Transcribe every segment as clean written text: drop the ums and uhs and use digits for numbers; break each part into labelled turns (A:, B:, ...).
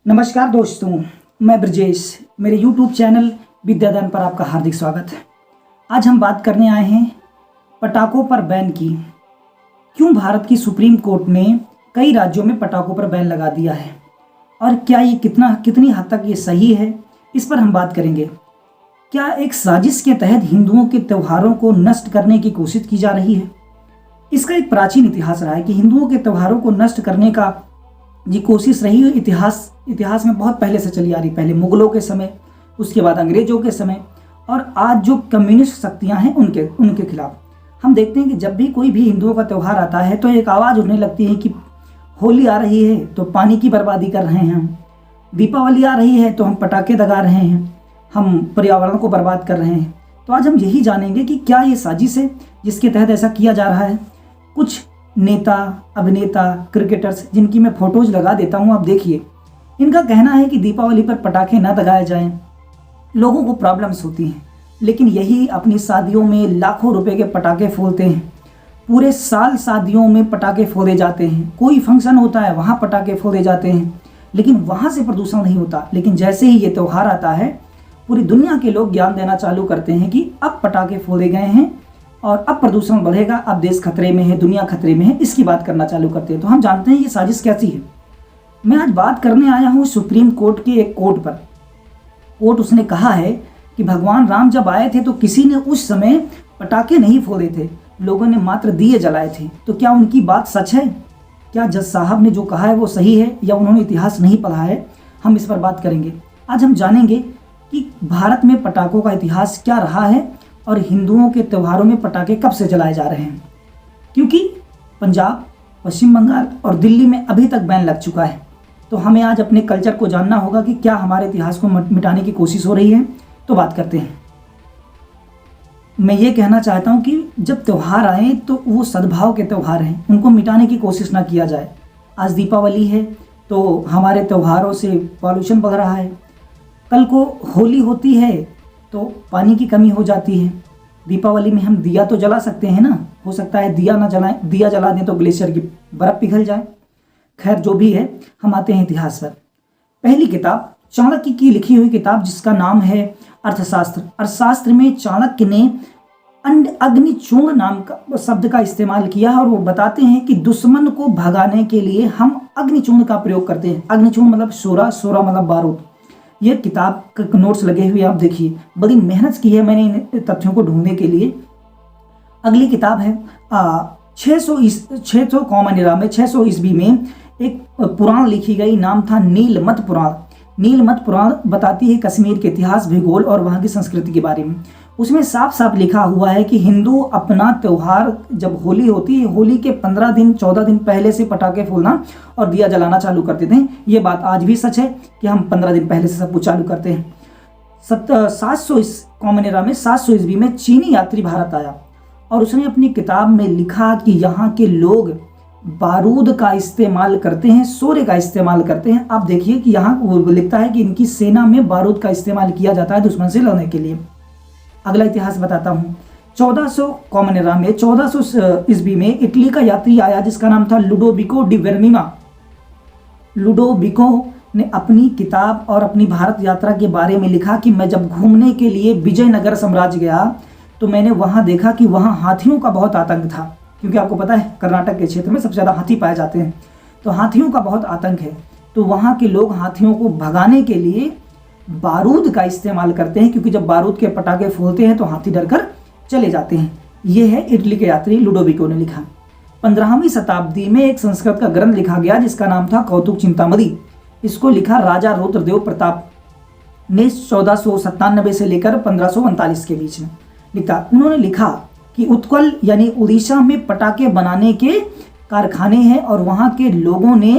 A: नमस्कार दोस्तों, मैं ब्रजेश। मेरे YouTube चैनल विद्यादान पर आपका हार्दिक स्वागत है। आज हम बात करने आए हैं पटाखों पर बैन की। क्यों भारत की सुप्रीम कोर्ट ने कई राज्यों में पटाखों पर बैन लगा दिया है और क्या ये कितनी हद तक ये सही है, इस पर हम बात करेंगे। क्या एक साजिश के तहत हिंदुओं के त्योहारों को नष्ट करने की कोशिश की जा रही है? इसका एक प्राचीन इतिहास रहा है कि हिंदुओं के त्योहारों को नष्ट करने का जी कोशिश रही है। इतिहास में बहुत पहले से चली आ रही, पहले मुगलों के समय, उसके बाद अंग्रेजों के समय और आज जो कम्युनिस्ट शक्तियां हैं उनके खिलाफ। हम देखते हैं कि जब भी कोई भी हिंदुओं का त्यौहार आता है तो एक आवाज़ उठने लगती है कि होली आ रही है तो पानी की बर्बादी कर रहे हैं हम, दीपावली आ रही है तो हम पटाखे दगा रहे हैं, हम पर्यावरण को बर्बाद कर रहे हैं। तो आज हम यही जानेंगे कि क्या ये साजिश है जिसके तहत ऐसा किया जा रहा है। कुछ नेता, अभिनेता, क्रिकेटर्स जिनकी मैं फोटोज लगा देता हूँ, आप देखिए, इनका कहना है कि दीपावली पर पटाखे ना दगाए जाएं, लोगों को प्रॉब्लम्स होती हैं। लेकिन यही अपनी शादियों में लाखों रुपए के पटाखे फोड़ते हैं। पूरे साल शादियों में पटाखे फोड़े जाते हैं, कोई फंक्शन होता है वहाँ पटाखे फोड़े जाते हैं, लेकिन वहाँ से प्रदूषण नहीं होता। लेकिन जैसे ही ये त्यौहार आता है, पूरी दुनिया के लोग ज्ञान देना चालू करते हैं कि अब पटाखे फोड़े गए हैं और अब प्रदूषण बढ़ेगा, अब देश खतरे में है, दुनिया खतरे में है, इसकी बात करना चालू करते हैं। तो हम जानते हैं ये साजिश कैसी है। मैं आज बात करने आया हूँ सुप्रीम कोर्ट के एक कोर्ट पर। कोर्ट उसने कहा है कि भगवान राम जब आए थे तो किसी ने उस समय पटाखे नहीं फोड़े थे, लोगों ने मात्र दिए जलाए थे। तो क्या उनकी बात सच है? क्या जज साहब ने जो कहा है वो सही है या उन्होंने इतिहास नहीं पढ़ा है? हम इस पर बात करेंगे। आज हम जानेंगे कि भारत में पटाखों का इतिहास क्या रहा है और हिंदुओं के त्योहारों में पटाखे कब से जलाए जा रहे हैं। क्योंकि पंजाब, पश्चिम बंगाल और दिल्ली में अभी तक बैन लग चुका है। तो हमें आज अपने कल्चर को जानना होगा कि क्या हमारे इतिहास को मिटाने की कोशिश हो रही है। तो बात करते हैं। मैं ये कहना चाहता हूँ कि जब त्यौहार आए तो वो सद्भाव के त्यौहार हैं, उनको मिटाने की कोशिश ना किया जाए। आज दीपावली है तो हमारे त्योहारों से पॉल्यूशन बढ़ रहा है। कल को होली होती है तो पानी की कमी हो जाती है। दीपावली में हम दिया तो जला सकते हैं ना, हो सकता है दिया ना जलाएं, दिया जला दें तो ग्लेशियर की बर्फ पिघल जाए। खैर जो भी है, हम आते हैं इतिहास पर। पहली किताब चाणक्य की लिखी हुई किताब जिसका नाम है अर्थशास्त्र। अर्थशास्त्र में चाणक्य ने अग्निचूर्ण नाम का शब्द का इस्तेमाल किया है और वो बताते हैं कि दुश्मन को भगाने के लिए हम अग्निचूर्ण का प्रयोग करते हैं। अग्निचूर्ण मतलब सोरा, सोरा मतलब बारूद। ये किताब के नोट्स लगे हुए आप देखिए, बड़ी मेहनत की है मैंने इन तथ्यों को ढूंढने के लिए। अगली किताब है 600 कॉमन एरा में 600 ईस्वी में एक पुराण लिखी गई, नाम था नीलमत पुराण। नीलमत पुराण बताती है कश्मीर के इतिहास, भूगोल और वहाँ की संस्कृति के बारे में। उसमें साफ साफ लिखा हुआ है कि हिंदू अपना त्यौहार जब होली होती है, होली के 15 दिन 14 दिन पहले से पटाखे फोड़ना और दिया जलाना चालू करते थे। ये बात आज भी सच है कि हम 15 दिन पहले से सब कुछ चालू करते हैं। 700 कॉमन एरा में 700 ईस्वी में चीनी यात्री भारत आया और उसने अपनी किताब में लिखा कि यहाँ के लोग बारूद का इस्तेमाल करते हैं, सोरे का इस्तेमाल करते हैं। आप देखिए कि यहाँ वो लिखता है कि इनकी सेना में बारूद का इस्तेमाल किया जाता है दुश्मन से लड़ने के लिए। अगला इतिहास बताता हूँ। 1400 कॉमन एरा में 1400 ईस्वी में इटली का यात्री आया जिसका नाम था लुडोविको डी वेर्मिमा। लुडोविको ने अपनी किताब और अपनी भारत यात्रा के बारे में लिखा कि मैं जब घूमने के लिए विजयनगर साम्राज्य गया तो मैंने वहाँ देखा कि वहाँ हाथियों का बहुत आतंक था, क्योंकि आपको पता है कर्नाटक के क्षेत्र में सबसे ज़्यादा हाथी पाए जाते हैं। तो हाथियों का बहुत आतंक है। तो वहाँ के लोग हाथियों को भगाने के लिए बारूद का इस्तेमाल करते हैं, क्योंकि जब बारूद के पटाखे फोड़ते हैं तो हाथी डरकर चले जाते हैं। ये है इटली के यात्री लुडोविको ने लिखा। 15वीं शताब्दी में एक संस्कृत का ग्रंथ लिखा गया जिसका नाम था कौतुक चिंतामणि। इसको लिखा राजा रुद्रदेव प्रताप ने 1497 से लेकर 1539 के बीच में लिखा। उन्होंने लिखा कि उत्कल यानी उड़ीसा में पटाखे बनाने के कारखाने हैं और वहाँ के लोगों ने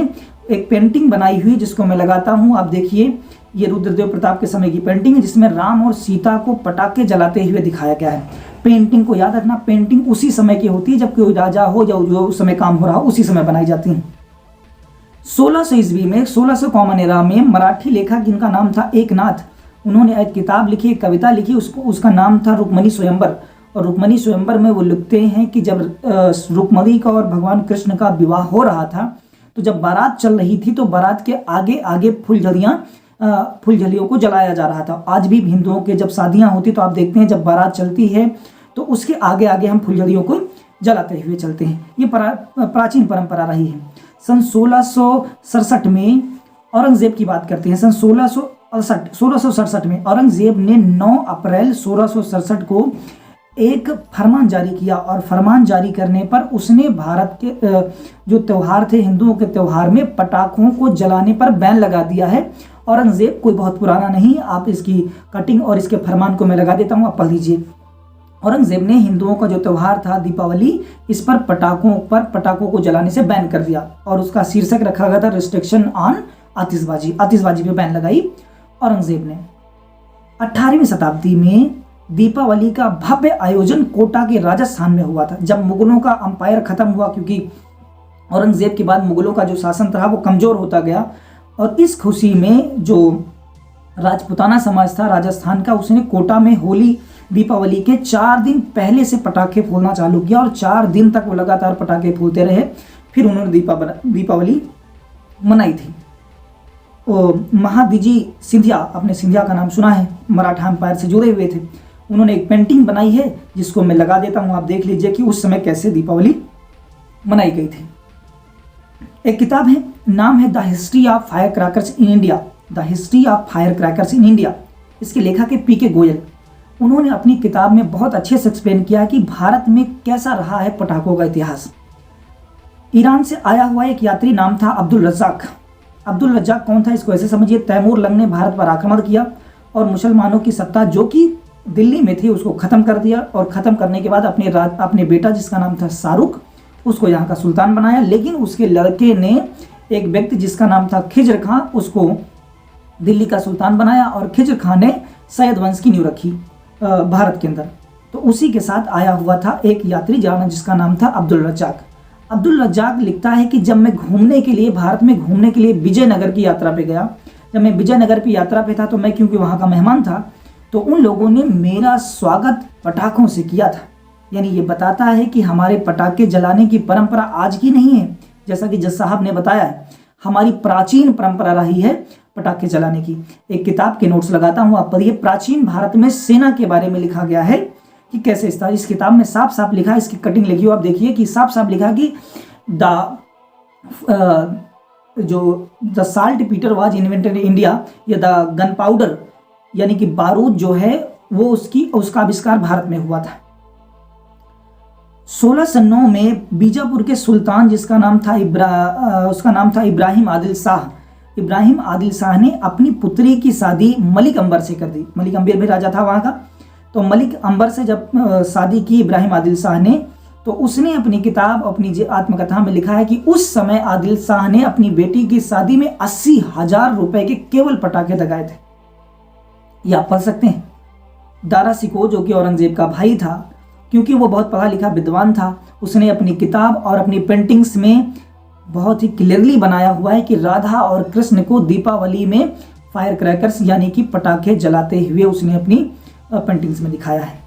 A: एक पेंटिंग बनाई हुई जिसको मैं लगाता हूँ। आप देखिए, ये रुद्रदेव प्रताप के समय की पेंटिंग है जिसमें राम और सीता को पटाखे जलाते हुए दिखाया गया है। पेंटिंग को याद रखना, पेंटिंग उसी समय की होती है जब कोई राजा हो या जो उस समय काम हो रहा हो उसी समय बनाई जाती है। 1600 ईस्वी में 1600 कॉमन एरा में मराठी लेखक जिनका नाम था एकनाथ, उन्होंने एक किताब लिखी, एक कविता लिखी, उसका नाम था रुक्मणी स्वयंवर। और रुक्मणी स्वयंवर में वो लिखते हैं कि जब रुक्मणी का और भगवान कृष्ण का विवाह हो रहा था तो जब बारात चल रही थी तो बारात के आगे आगे फुलझड़ियों को जलाया जा रहा था। आज भी हिंदुओं के जब शादियां होती तो आप देखते हैं जब बारात चलती है तो उसके आगे आगे हम फुलझड़ियों को जलाते हुए चलते हैं। ये प्राचीन परंपरा रही है। सन 1667 में औरंगजेब की बात करते हैं। सन 1667 में औरंगजेब ने 9 अप्रैल 1667 को एक फरमान जारी किया और फरमान जारी करने पर उसने भारत के जो त्यौहार थे, हिंदुओं के त्यौहार में पटाखों को जलाने पर बैन लगा दिया है। औरंगजेब कोई बहुत पुराना नहीं, आप इसकी कटिंग और इसके फरमान को मैं लगा देता हूँ, आप पढ़ लीजिए। औरंगजेब ने हिंदुओं का जो त्यौहार था दीपावली, इस पर पटाखों को जलाने से बैन कर दिया और उसका शीर्षक रखा गया था रिस्ट्रिक्शन ऑन आतिशबाजी। आतिशबाजी पे बैन लगाई औरंगजेब ने। 18वीं शताब्दी में दीपावली का भव्य आयोजन कोटा के राजस्थान में हुआ था। जब मुगलों का अंपायर खत्म हुआ, क्योंकि औरंगजेब के बाद मुगलों का जो शासन था वो कमजोर होता गया, और इस खुशी में जो राजपूताना समाज था राजस्थान का, उसने कोटा में होली दीपावली के 4 दिन पहले से पटाखे फोड़ना चालू किया और 4 दिन तक वो लगातार पटाखे फोड़ते रहे। फिर उन्होंने दीपावली मनाई थी। महादजी सिंधिया, आपने सिंधिया का नाम सुना है, मराठा एम्पायर से जुड़े हुए थे। उन्होंने एक पेंटिंग बनाई है जिसको मैं लगा देता हूँ, आप देख लीजिए कि उस समय कैसे दीपावली मनाई गई थी। एक किताब है, नाम है the history of fire crackers in India. The history of fire crackers in India, इसके लेखक है पीके गोयल। उन्होंने अपनी किताब में बहुत अच्छे से एक्सप्लेन किया कि भारत में कैसा रहा है पटाखों का इतिहास। ईरान से आया हुआ एक यात्री नाम था अब्दुल रज्जाक। अब्दुल रज्जाक कौन था, इसको ऐसे समझिए, तैमूर लंग ने भारत पर आक्रमण किया और मुसलमानों की सत्ता जो कि दिल्ली में थी उसको ख़त्म कर दिया, और ख़त्म करने के बाद अपने बेटा जिसका नाम था शाहरुख, उसको यहाँ का सुल्तान बनाया। लेकिन उसके लड़के ने एक व्यक्ति जिसका नाम था खिज्र खां, उसको दिल्ली का सुल्तान बनाया, और खिज्र खां ने सैयद वंश की नींव रखी भारत के अंदर। तो उसी के साथ आया हुआ था एक यात्री जिसका नाम था अब्दुल रज्जाक। अब्दुल रज्जाक लिखता है कि जब मैं घूमने के लिए भारत में घूमने के लिए विजयनगर की यात्रा पे गया, जब मैं विजयनगर की यात्रा पे था तो मैं क्योंकि वहाँ का मेहमान था, तो उन लोगों ने मेरा स्वागत पटाखों से किया था। यानी ये बताता है कि हमारे पटाखे जलाने की परंपरा आज की नहीं है, जैसा कि जज साहब ने बताया है, हमारी प्राचीन परंपरा रही है पटाखे जलाने की। एक किताब के नोट्स लगाता हूँ, आप पढ़िए। प्राचीन भारत में सेना के बारे में लिखा गया है कि कैसे इस किताब में साफ साफ लिखा है, इसकी कटिंग लिखी हो आप देखिए कि साफ साफ लिखा कि the salt Peter was invented in India, या द गन पाउडर, यानी कि बारूद जो है वो उसका आविष्कार भारत में हुआ था। 1609 में बीजापुर के सुल्तान जिसका नाम था इब्राहिम आदिल शाह। इब्राहिम आदिल शाह ने अपनी पुत्री की शादी मलिक अंबर से कर दी। मलिक अंबर भी राजा था वहाँ का। तो मलिक अंबर से जब शादी की इब्राहिम आदिल शाह ने, तो उसने अपनी किताब, अपनी आत्मकथा में लिखा है कि उस समय आदिल शाह ने अपनी बेटी की शादी में 80,000 रुपए के केवल पटाखे दगाए थे। ये आप पढ़ सकते हैं। दारा सिकोह जो कि औरंगजेब का भाई था, क्योंकि वो बहुत पढ़ा लिखा विद्वान था, उसने अपनी किताब और अपनी पेंटिंग्स में बहुत ही क्लियरली बनाया हुआ है कि राधा और कृष्ण को दीपावली में फायर क्रैकर्स यानी कि पटाखे जलाते हुए उसने अपनी पेंटिंग्स में दिखाया है।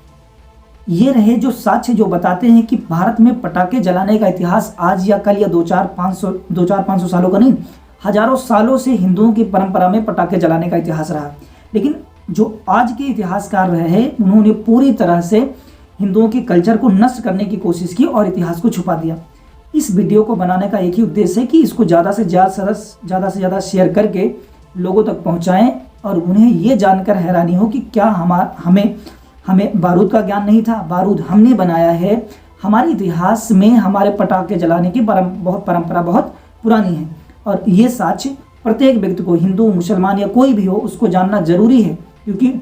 A: ये रहे जो साक्ष्य जो बताते हैं कि भारत में पटाखे जलाने का इतिहास आज या कल या 2-4-500 सालों का नहीं, हजारों सालों से हिंदुओं की परंपरा में पटाखे जलाने का इतिहास रहा। लेकिन जो आज के इतिहासकार रहे उन्होंने पूरी तरह से हिंदुओं के कल्चर को नष्ट करने की कोशिश की और इतिहास को छुपा दिया। इस वीडियो को बनाने का एक ही उद्देश्य है कि इसको ज़्यादा से ज़्यादा शेयर करके लोगों तक पहुंचाएं और उन्हें ये जानकर हैरानी हो कि क्या हमें बारूद का ज्ञान नहीं था। बारूद हमने बनाया है। हमारे इतिहास में हमारे पटाखे जलाने की परंपरा बहुत पुरानी है और ये साक्ष्य प्रत्येक व्यक्ति को, हिंदू मुसलमान या कोई भी हो, उसको जानना जरूरी है क्योंकि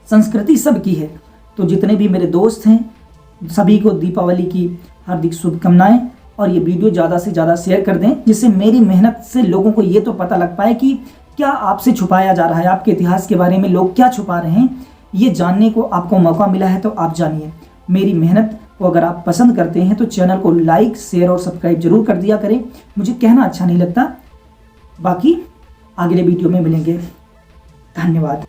A: संस्कृति सबकी है। तो जितने भी मेरे दोस्त हैं सभी को दीपावली की हार्दिक शुभकामनाएं और ये वीडियो ज़्यादा से ज़्यादा शेयर कर दें जिससे मेरी मेहनत से लोगों को ये तो पता लग पाए कि क्या आपसे छुपाया जा रहा है, आपके इतिहास के बारे में लोग क्या छुपा रहे हैं। ये जानने को आपको मौका मिला है तो आप जानिए। मेरी मेहनत को अगर आप पसंद करते हैं तो चैनल को लाइक, शेयर और सब्सक्राइब जरूर कर दिया करें। मुझे कहना अच्छा नहीं लगता। बाकी अगले वीडियो में मिलेंगे। धन्यवाद।